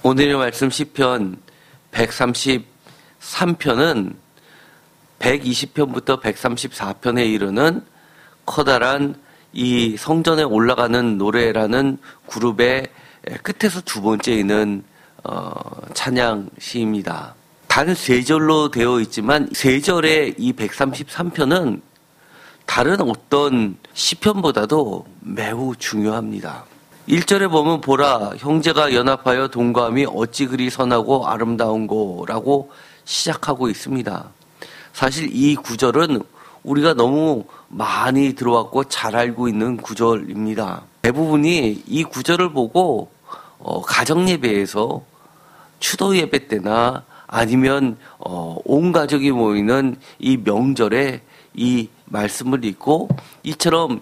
오늘의 말씀 시편 133편은 120편부터 134편에 이르는 커다란 이 성전에 올라가는 노래라는 그룹의 끝에서 두 번째 있는 찬양 시입니다. 단 세 절로 되어 있지만 세 절의 이 133편은 다른 어떤 시편보다도 매우 중요합니다. 1절에 보면 보라 형제가 연합하여 동거함이 어찌 그리 선하고 아름다운고라고 시작하고 있습니다. 사실 이 구절은 우리가 너무 많이 들어왔고 잘 알고 있는 구절입니다. 대부분이 이 구절을 보고 가정예배에서 추도 예배 때나 아니면 온 가족이 모이는 이 명절에 이 말씀을 읽고 이처럼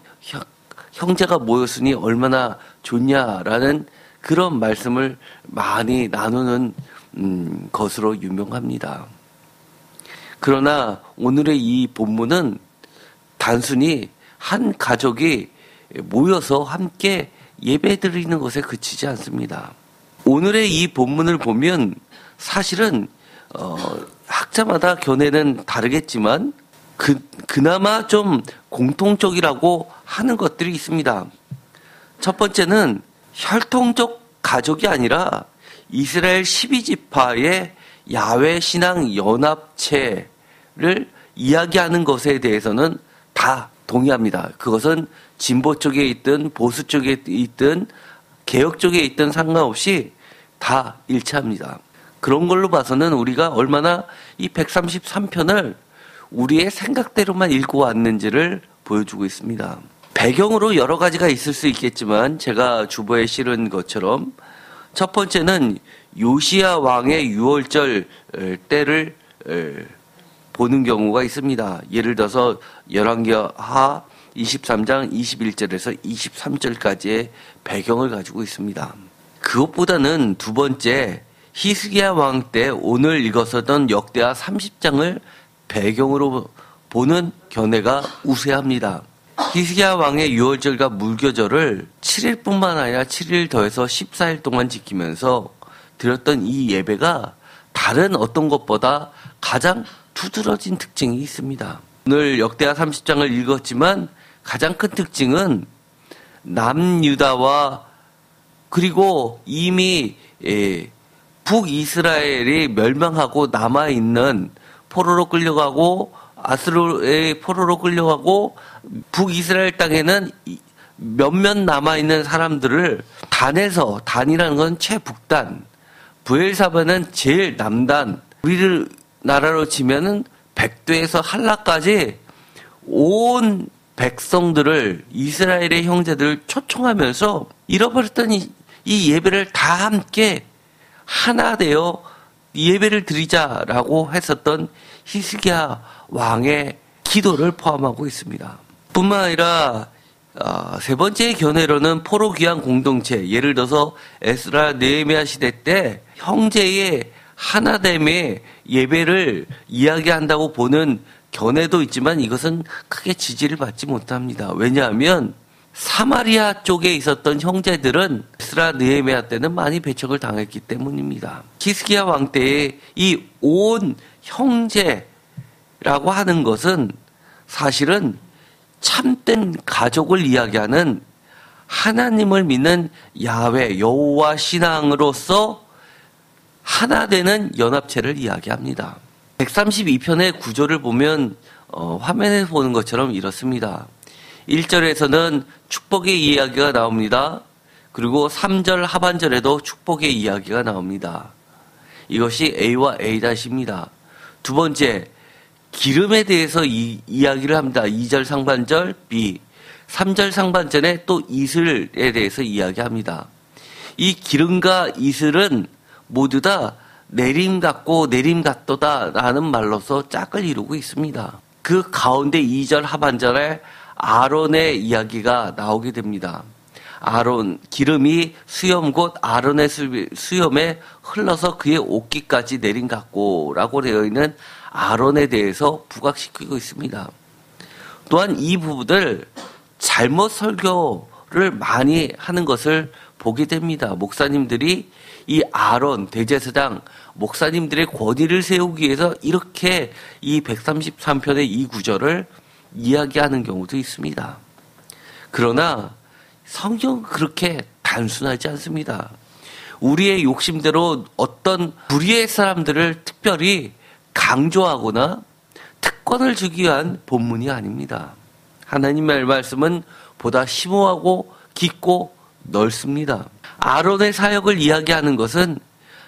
형제가 모였으니 얼마나 좋냐라는 그런 말씀을 많이 나누는 것으로 유명합니다. 그러나 오늘의 이 본문은 단순히 한 가족이 모여서 함께 예배드리는 것에 그치지 않습니다. 오늘의 이 본문을 보면 사실은 학자마다 견해는 다르겠지만 그나마 좀 공통적이라고 하는 것들이 있습니다. 첫 번째는 혈통적 가족이 아니라 이스라엘 12지파의 야훼 신앙 연합체를 이야기하는 것에 대해서는 다 동의합니다. 그것은 진보 쪽에 있든 보수 쪽에 있든 개혁 쪽에 있든 상관없이 다 일치합니다. 그런 걸로 봐서는 우리가 얼마나 이 133편을 우리의 생각대로만 읽고 왔는지를 보여주고 있습니다. 배경으로 여러 가지가 있을 수 있겠지만 제가 주보에 실은 것처럼 첫 번째는 요시야 왕의 유월절 때를 보는 경우가 있습니다. 예를 들어서 열왕기하 23장 21절에서 23절까지의 배경을 가지고 있습니다. 그것보다는 두 번째 히스기야 왕 때 오늘 읽었었던 역대하 30장을 배경으로 보는 견해가 우세합니다. 히스기야 왕의 유월절과 무교절을 7일뿐만 아니라 7일 더해서 14일 동안 지키면서 드렸던 이 예배가 다른 어떤 것보다 가장 두드러진 특징이 있습니다. 오늘 역대하 30장을 읽었지만 가장 큰 특징은 남유다와 그리고 이미 북이스라엘이 멸망하고 남아있는 포로로 끌려가고 아수르의 포로로 끌려가고 북이스라엘 땅에는 몇몇 남아있는 사람들을 단이라는 건 최북단, 브엘사바는 제일 남단, 우리를 나라로 치면은 백두에서 한라까지 온 백성들을 이스라엘의 형제들을 초청하면서 잃어버렸던 이 예배를 다 함께 하나 되어 예배를 드리자라고 했었던 히스기야 왕의 기도를 포함하고 있습니다. 뿐만 아니라 세 번째 견해로는 포로 귀환 공동체, 예를 들어서 에스라 느헤미야 시대 때 형제의 하나됨의 예배를 이야기한다고 보는 견해도 있지만 이것은 크게 지지를 받지 못합니다. 왜냐하면 사마리아 쪽에 있었던 형제들은 에스라 느헤미야 때는 많이 배척을 당했기 때문입니다. 히스기야 왕 때의 이 온 형제라고 하는 것은 사실은 참된 가족을 이야기하는 하나님을 믿는 야훼 여호와 신앙으로서 하나 되는 연합체를 이야기합니다. 132편의 구조를 보면 화면에서 보는 것처럼 이렇습니다. 1절에서는 축복의 이야기가 나옵니다. 그리고 3절 하반절에도 축복의 이야기가 나옵니다. 이것이 A와 A-입니다. 두 번째, 기름에 대해서 이야기를 합니다. 2절 상반절 B, 3절 상반절에 또 이슬에 대해서 이야기합니다. 이 기름과 이슬은 모두 다 내림 같고 내림 같도다라는 말로서 짝을 이루고 있습니다. 그 가운데 2절 하반절에 아론의 이야기가 나오게 됩니다. 아론, 기름이 수염 곧 아론의 수염에 흘러서 그의 옷깃까지 내림 같고라고 되어 있는 아론에 대해서 부각시키고 있습니다. 또한 이 부분들 잘못 설교를 많이 하는 것을 보게 됩니다. 목사님들이 이 아론, 대제사장, 목사님들의 권위를 세우기 위해서 이렇게 이 133편의 이 구절을 이야기하는 경우도 있습니다. 그러나 성경은 그렇게 단순하지 않습니다. 우리의 욕심대로 어떤 불의의 사람들을 특별히 강조하거나 특권을 주기 위한 본문이 아닙니다. 하나님의 말씀은 보다 심오하고 깊고 넓습니다. 아론의 사역을 이야기하는 것은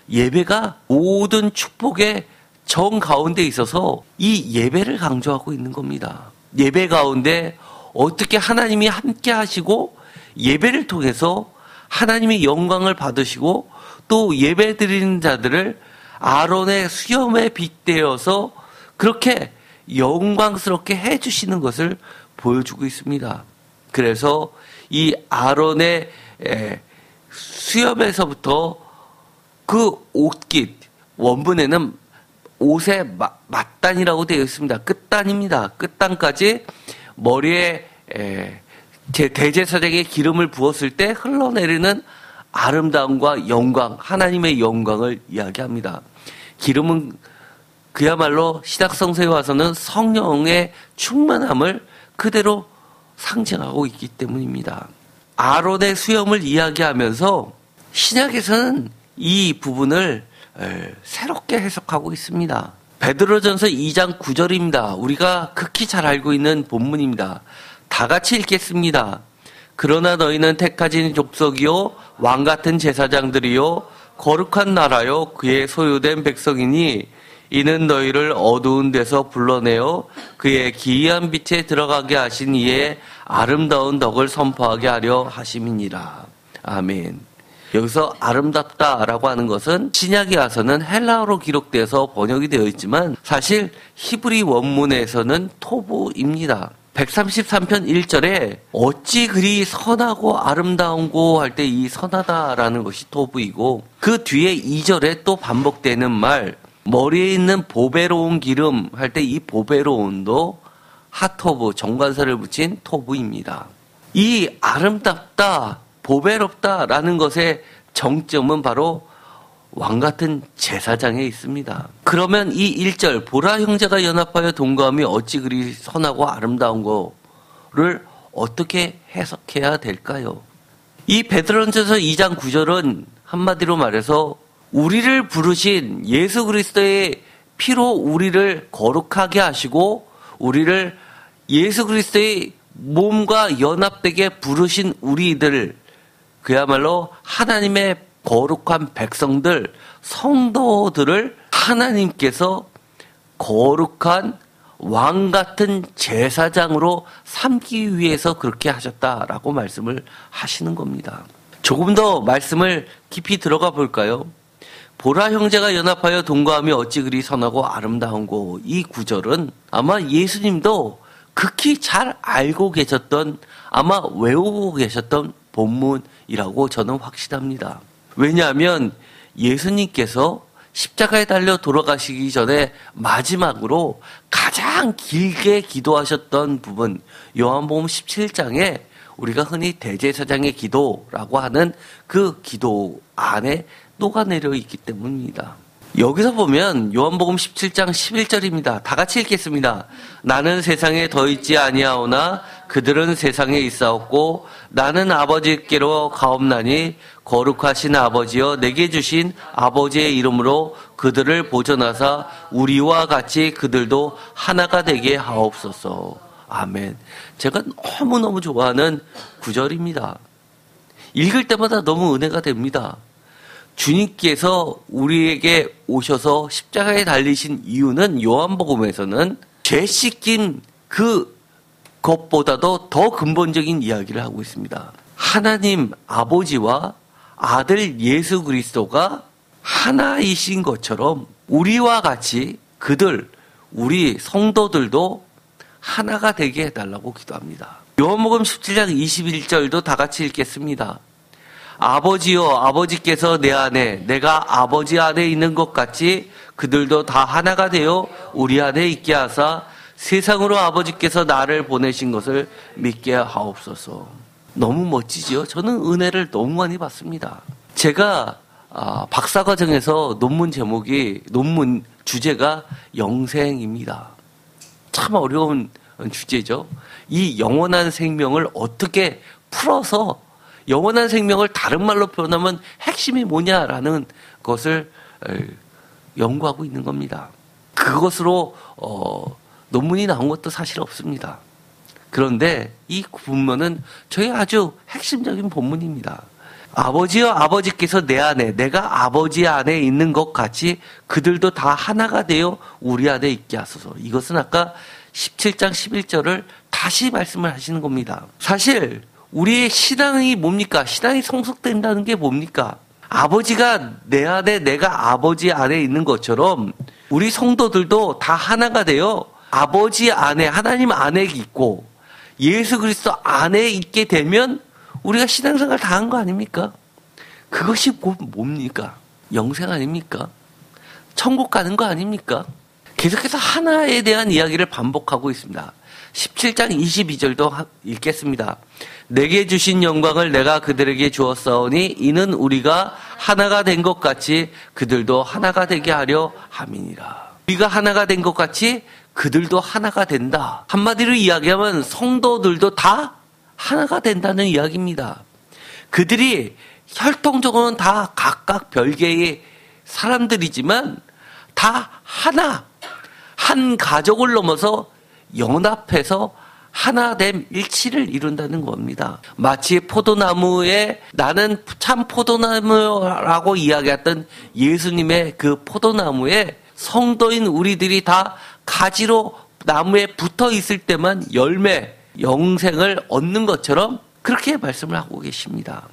예배가 모든 축복의 정 가운데 있어서 이 예배를 강조하고 있는 겁니다. 예배 가운데 어떻게 하나님이 함께 하시고 예배를 통해서 하나님의 영광을 받으시고 또 예배 드리는 자들을 아론의 수염에 빗대어서 그렇게 영광스럽게 해주시는 것을 보여주고 있습니다. 그래서 이 아론의 수염에서부터 그 옷깃, 원문에는 옷의 맞단이라고 되어 있습니다. 끝단입니다. 끝단까지 머리에 대제사장의 기름을 부었을 때 흘러내리는 아름다움과 영광, 하나님의 영광을 이야기합니다. 기름은 그야말로 신약성서에 와서는 성령의 충만함을 그대로 상징하고 있기 때문입니다. 아론의 수염을 이야기하면서 신약에서는 이 부분을 새롭게 해석하고 있습니다. 베드로전서 2장 9절입니다. 우리가 극히 잘 알고 있는 본문입니다. 다 같이 읽겠습니다. 그러나 너희는 택하신 족속이요 왕같은 제사장들이요 거룩한 나라요 그의 소유된 백성이니 이는 너희를 어두운 데서 불러내어 그의 기이한 빛에 들어가게 하신 이의 아름다운 덕을 선포하게 하려 하심이니라. 아멘. 여기서 아름답다라고 하는 것은 신약에 와서는 헬라어로 기록돼서 번역이 되어 있지만 사실 히브리 원문에서는 토부입니다. 133편 1절에 어찌 그리 선하고 아름다운고 할 때 이 선하다라는 것이 토부이고 그 뒤에 2절에 또 반복되는 말 머리에 있는 보배로운 기름 할 때 이 보배로운도 하토부 정관사를 붙인 토부입니다. 이 아름답다 보배롭다라는 것의 정점은 바로 왕같은 제사장에 있습니다. 그러면 이 1절 보라 형제가 연합하여 동거함이 어찌 그리 선하고 아름다운 거를 어떻게 해석해야 될까요? 이 베드로전서 2장 9절은 한마디로 말해서 우리를 부르신 예수 그리스도의 피로 우리를 거룩하게 하시고 우리를 예수 그리스도의 몸과 연합되게 부르신 우리들 그야말로 하나님의 거룩한 백성들, 성도들을 하나님께서 거룩한 왕 같은 제사장으로 삼기 위해서 그렇게 하셨다라고 말씀을 하시는 겁니다. 조금 더 말씀을 깊이 들어가 볼까요? 보라 형제가 연합하여 동거함이 어찌 그리 선하고 아름다운고 이 구절은 아마 예수님도 극히 잘 알고 계셨던 아마 외우고 계셨던 본문이라고 저는 확신합니다. 왜냐하면 예수님께서 십자가에 달려 돌아가시기 전에 마지막으로 가장 길게 기도하셨던 부분 요한복음 17장에 우리가 흔히 대제사장의 기도라고 하는 그 기도 안에 녹아내려 있기 때문입니다. 여기서 보면 요한복음 17장 11절입니다. 다 같이 읽겠습니다. 나는 세상에 더 있지 아니하오나 그들은 세상에 있사옵고 나는 아버지께로 가옵나니 거룩하신 아버지여 내게 주신 아버지의 이름으로 그들을 보존하사 우리와 같이 그들도 하나가 되게 하옵소서. 아멘. 제가 너무너무 좋아하는 구절입니다. 읽을 때마다 너무 은혜가 됩니다. 주님께서 우리에게 오셔서 십자가에 달리신 이유는 요한복음에서는 죄 씻긴 그 것보다도 더 근본적인 이야기를 하고 있습니다. 하나님 아버지와 아들 예수 그리스도가 하나이신 것처럼 우리와 같이 그들, 우리 성도들도 하나가 되게 해달라고 기도합니다. 요한복음 17장 21절도 다 같이 읽겠습니다. 아버지여 아버지께서 내 안에 내가 아버지 안에 있는 것 같이 그들도 다 하나가 되어 우리 안에 있게 하사 세상으로 아버지께서 나를 보내신 것을 믿게 하옵소서. 너무 멋지죠? 저는 은혜를 너무 많이 받습니다. 제가 박사과정에서 논문 주제가 영생입니다. 참 어려운 주제죠. 이 영원한 생명을 어떻게 풀어서 영원한 생명을 다른 말로 표현하면 핵심이 뭐냐라는 것을 연구하고 있는 겁니다. 그것으로 논문이 나온 것도 사실 없습니다. 그런데 이 본문은 저희 아주 핵심적인 본문입니다. 아버지여 아버지께서 내 안에 내가 아버지 안에 있는 것 같이 그들도 다 하나가 되어 우리 안에 있게 하소서. 이것은 아까 17장 11절을 다시 말씀을 하시는 겁니다. 사실 우리의 신앙이 뭡니까? 신앙이 성숙된다는 게 뭡니까? 아버지가 내 안에 내가 아버지 안에 있는 것처럼 우리 성도들도 다 하나가 되어 아버지 안에 하나님 안에 있고 예수 그리스도 안에 있게 되면 우리가 신앙생활 다 한 거 아닙니까? 그것이 뭡니까? 영생 아닙니까? 천국 가는 거 아닙니까? 계속해서 하나에 대한 이야기를 반복하고 있습니다. 17장 22절도 읽겠습니다. 내게 주신 영광을 내가 그들에게 주었사오니 이는 우리가 하나가 된 것 같이 그들도 하나가 되게 하려 함이니라. 우리가 하나가 된 것 같이 그들도 하나가 된다. 한마디로 이야기하면 성도들도 다 하나가 된다는 이야기입니다. 그들이 혈통적으로는 다 각각 별개의 사람들이지만 다 하나, 한 가족을 넘어서 연합해서 하나됨 일치를 이룬다는 겁니다. 마치 포도나무에 나는 참 포도나무라고 이야기했던 예수님의 그 포도나무에 성도인 우리들이 다 가지로 나무에 붙어 있을 때만 열매, 영생을 얻는 것처럼 그렇게 말씀을 하고 계십니다.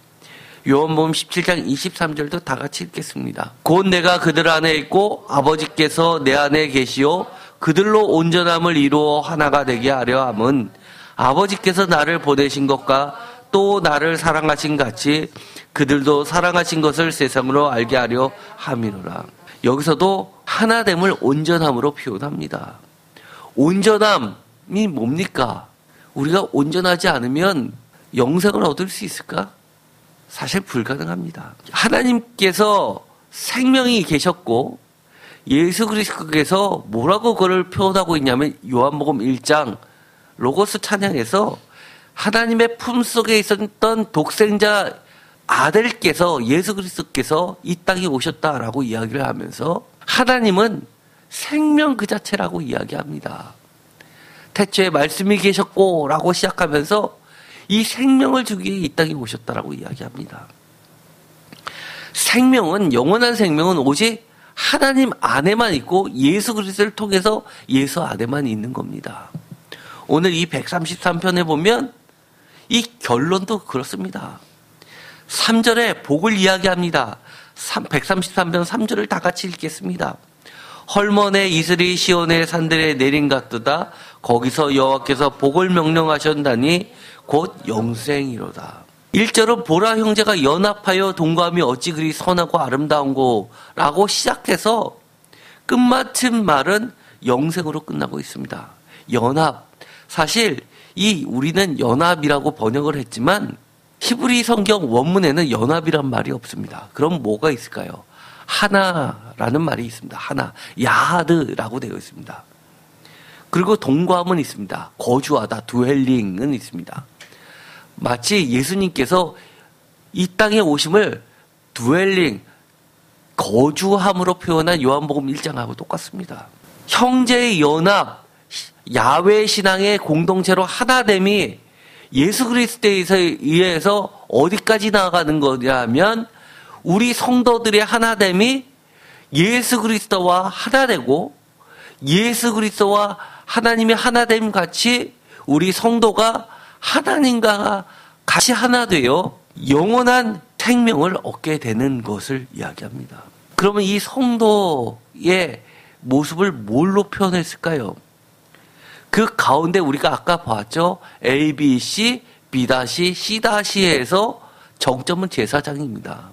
요한복음 17장 23절도 다 같이 읽겠습니다. 곧 내가 그들 안에 있고 아버지께서 내 안에 계시오 그들로 온전함을 이루어 하나가 되게 하려 함은 아버지께서 나를 보내신 것과 또 나를 사랑하신 같이 그들도 사랑하신 것을 세상으로 알게 하려 함이로라. 여기서도 하나됨을 온전함으로 표현합니다. 온전함이 뭡니까? 우리가 온전하지 않으면 영생을 얻을 수 있을까? 사실 불가능합니다. 하나님께서 생명이 계셨고 예수 그리스도께서 뭐라고 그걸 표현하고 있냐면 요한복음 1장 로고스 찬양에서 하나님의 품속에 있었던 독생자 아들께서 예수 그리스도께서 이 땅에 오셨다라고 이야기를 하면서 하나님은 생명 그 자체라고 이야기합니다. 태초에 말씀이 계셨고 라고 시작하면서 이 생명을 주기 위해 이 땅에 오셨다라고 이야기합니다. 생명은 영원한 생명은 오직 하나님 안에만 있고 예수 그리스도를 통해서 예수 안에만 있는 겁니다. 오늘 이 133편에 보면 이 결론도 그렇습니다. 3절에 복을 이야기합니다. 133편 3절을 다 같이 읽겠습니다. 헐먼의 이슬이 시온의 산들에 내린 같도다. 거기서 여호와께서 복을 명령하셨다니 곧 영생이로다. 1절은 보라 형제가 연합하여 동거함이 어찌 그리 선하고 아름다운고 라고 시작해서 끝마친 말은 영생으로 끝나고 있습니다. 연합. 사실 우리는 연합이라고 번역을 했지만 히브리 성경 원문에는 연합이란 말이 없습니다. 그럼 뭐가 있을까요? 하나라는 말이 있습니다. 하나. 야하드라고 되어 있습니다. 그리고 동거함은 있습니다. 거주하다. 드웰링은 있습니다. 마치 예수님께서 이 땅에 오심을 드웰링, 거주함으로 표현한 요한복음 1장하고 똑같습니다. 형제의 연합, 야훼 신앙의 공동체로 하나됨이 예수 그리스도에 의해서 어디까지 나아가는 거냐면 우리 성도들의 하나됨이 예수 그리스도와 하나되고 예수 그리스도와 하나님의 하나됨 같이 우리 성도가 하나님과 같이 하나 되어 영원한 생명을 얻게 되는 것을 이야기합니다. 그러면 이 성도의 모습을 뭘로 표현했을까요? 그 가운데 우리가 아까 봤죠. A, B, C, B, C-에서 정점은 제사장입니다.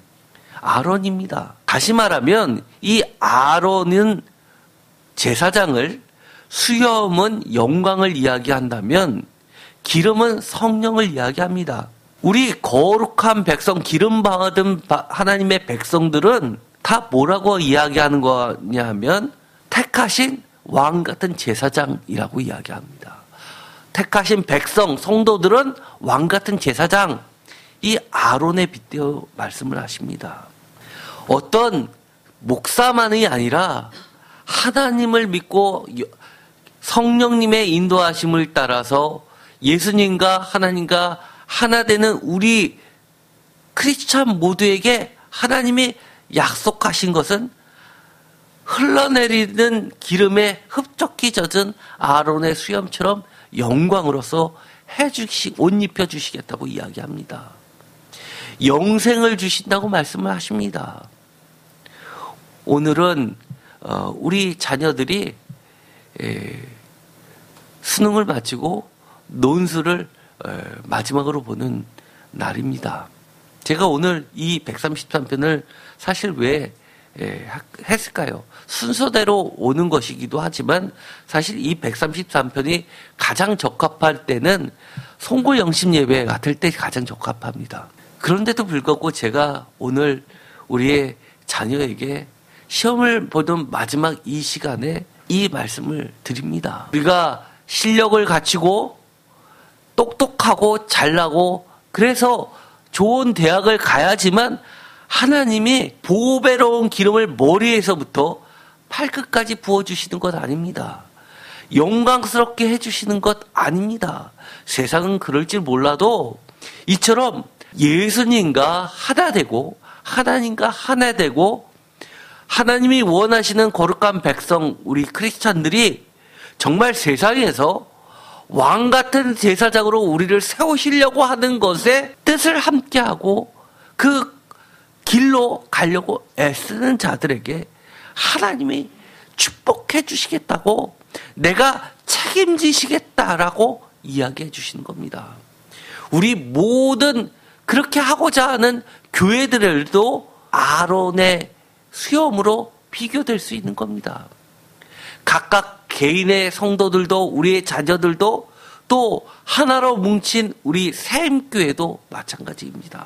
아론입니다. 다시 말하면 이 아론은 제사장을, 수염은 영광을 이야기한다면 기름은 성령을 이야기합니다. 우리 거룩한 백성, 기름 받은 하나님의 백성들은 다 뭐라고 이야기하는 거냐 하면 택하신 왕 같은 제사장이라고 이야기합니다. 택하신 백성, 성도들은 왕 같은 제사장, 이 아론에 빗대어 말씀을 하십니다. 어떤 목사만이 아니라 하나님을 믿고 성령님의 인도하심을 따라서 예수님과 하나님과 하나 되는 우리 크리스찬 모두에게 하나님이 약속하신 것은 흘러내리는 기름에 흡족히 젖은 아론의 수염처럼 영광으로서 옷 입혀주시겠다고 이야기합니다. 영생을 주신다고 말씀을 하십니다. 오늘은 우리 자녀들이 수능을 마치고 논술을 마지막으로 보는 날입니다. 제가 오늘 이 133편을 사실 왜 했을까요? 순서대로 오는 것이기도 하지만 사실 이 133편이 가장 적합할 때는 송골 영심 예배 같을 때 가장 적합합니다. 그런데도 불구하고 제가 오늘 우리의 자녀에게 시험을 보던 마지막 이 시간에 이 말씀을 드립니다. 우리가 실력을 갖추고 똑똑하고 잘나고 그래서 좋은 대학을 가야지만 하나님이 보배로운 기름을 머리에서부터 팔끝까지 부어주시는 것 아닙니다. 영광스럽게 해주시는 것 아닙니다. 세상은 그럴 줄 몰라도 이처럼 예수님과 하나 되고 하나님과 하나 되고 하나님이 원하시는 거룩한 백성 우리 크리스찬들이 정말 세상에서 왕 같은 제사장으로 우리를 세우시려고 하는 것에 뜻을 함께하고 그 길로 가려고 애쓰는 자들에게 하나님이 축복해 주시겠다고 내가 책임지시겠다라고 이야기해 주시는 겁니다. 우리 모든 그렇게 하고자 하는 교회들도 아론의 수염으로 비교될 수 있는 겁니다. 각각 개인의 성도들도 우리의 자녀들도 또 하나로 뭉친 우리 샘교회도 마찬가지입니다.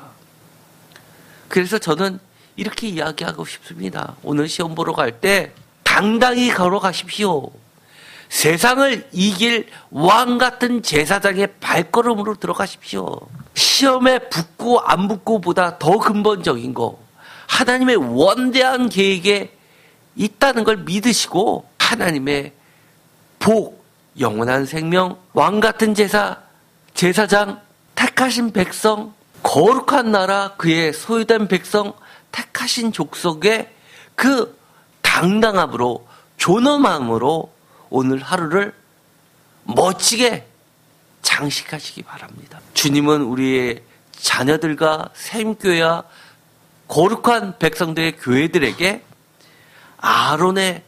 그래서 저는 이렇게 이야기하고 싶습니다. 오늘 시험 보러 갈 때 당당히 걸어가십시오. 세상을 이길 왕 같은 제사장의 발걸음으로 들어가십시오. 시험에 붙고 안 붙고보다 더 근본적인 거 하나님의 원대한 계획에 있다는 걸 믿으시고 하나님의 복, 영원한 생명, 왕 같은 제사장, 택하신 백성, 거룩한 나라, 그의 소유된 백성, 택하신 족속의 그 당당함으로 존엄함으로 오늘 하루를 멋지게 장식하시기 바랍니다. 주님은 우리의 자녀들과 샘교회와 거룩한 백성들의 교회들에게 아론의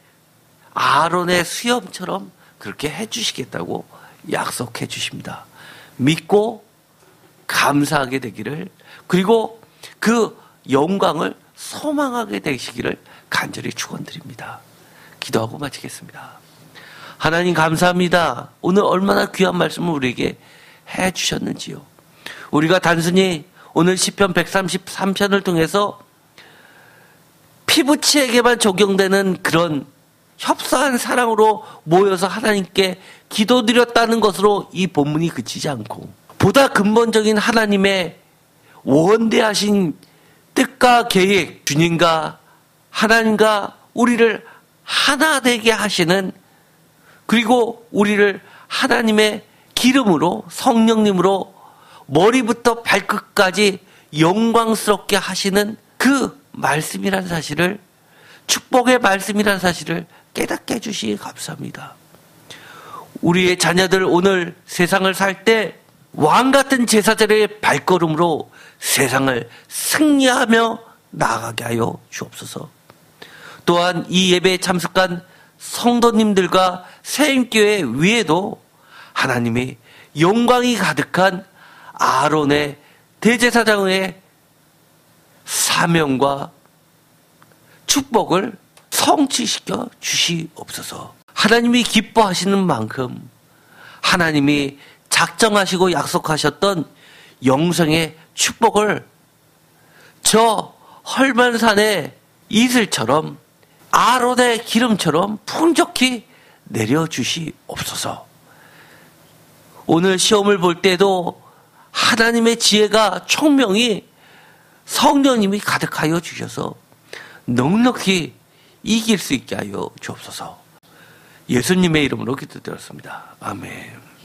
수염처럼 그렇게 해주시겠다고 약속해 주십니다. 믿고 감사하게 되기를, 그리고 그 영광을 소망하게 되시기를 간절히 축원드립니다. 기도하고 마치겠습니다. 하나님 감사합니다. 오늘 얼마나 귀한 말씀을 우리에게 해 주셨는지요. 우리가 단순히 오늘 시편 133편을 통해서 피부치에게만 적용되는 그런 협소한 사랑으로 모여서 하나님께 기도드렸다는 것으로 이 본문이 그치지 않고 보다 근본적인 하나님의 원대하신 뜻과 계획, 주님과 하나님과 우리를 하나 되게 하시는, 그리고 우리를 하나님의 기름으로 성령님으로 머리부터 발끝까지 영광스럽게 하시는 그 말씀이라는 사실을, 축복의 말씀이라는 사실을 깨닫게 해주시기 감사합니다. 우리의 자녀들 오늘 세상을 살 때 왕같은 제사장의 발걸음으로 세상을 승리하며 나아가게 하여 주옵소서. 또한 이 예배에 참석한 성도님들과 새임교회 위에도 하나님이 영광이 가득한 아론의 대제사장의 사명과 축복을 성취시켜 주시옵소서. 하나님이 기뻐하시는 만큼 하나님이 작정하시고 약속하셨던 영생의 축복을 저 헐만산의 이슬처럼 아론의 기름처럼 풍족히 내려주시옵소서. 오늘 시험을 볼 때도 하나님의 지혜가 총명이 성령님이 가득하여 주셔서 넉넉히 이길 수 있게 하여 주옵소서. 예수님의 이름으로 기도드렸습니다. 아멘.